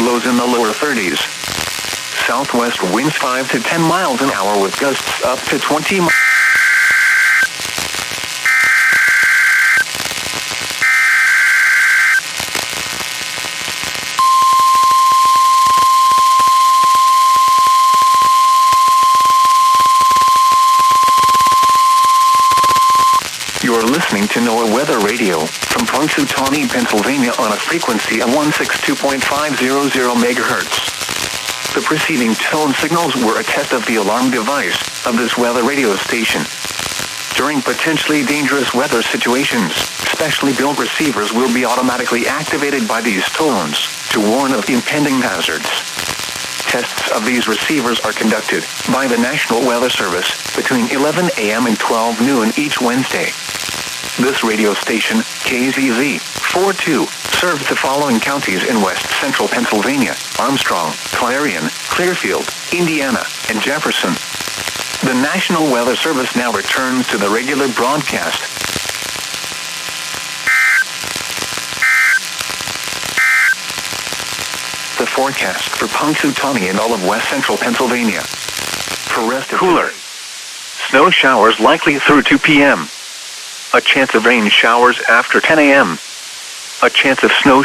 lows in the lower 30s. Southwest winds 5 to 10 miles an hour with gusts up to 20 miles. You're listening to NOAA Weather Radio from Punxsutawney, Pennsylvania on a frequency of 162.500 MHz. The preceding tone signals were a test of the alarm device of this weather radio station. During potentially dangerous weather situations, specially built receivers will be automatically activated by these tones to warn of impending hazards. Tests of these receivers are conducted by the National Weather Service between 11 a.m. and 12 noon each Wednesday. This radio station, KZZ 42, serves the following counties in west central Pennsylvania: Armstrong, Clarion, Clearfield, Indiana, and Jefferson. The National Weather Service now returns to the regular broadcast. The forecast for Punxsutawney and all of west central Pennsylvania. For rest of cooler. Snow showers likely through 2 p.m. A chance of rain showers after 10 a.m. A chance of snow.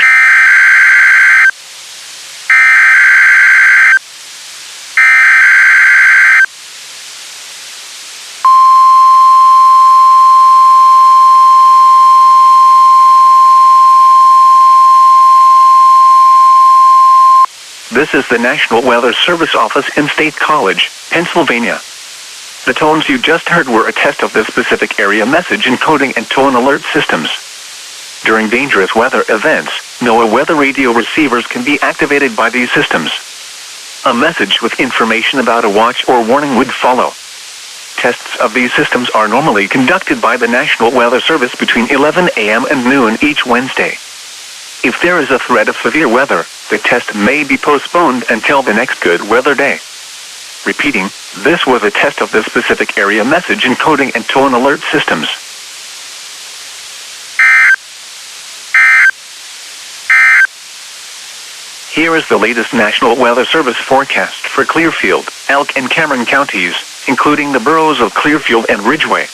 This is the National Weather Service office in State College, Pennsylvania. The tones you just heard were a test of the specific area message encoding and tone alert systems. During dangerous weather events, NOAA weather radio receivers can be activated by these systems. A message with information about a watch or warning would follow. Tests of these systems are normally conducted by the National Weather Service between 11 a.m. and noon each Wednesday. If there is a threat of severe weather, the test may be postponed until the next good weather day. Repeating, this was a test of the specific area message encoding and tone alert systems. Here is the latest National Weather Service forecast for Clearfield, Elk, and Cameron counties, including the boroughs of Clearfield and Ridgeway.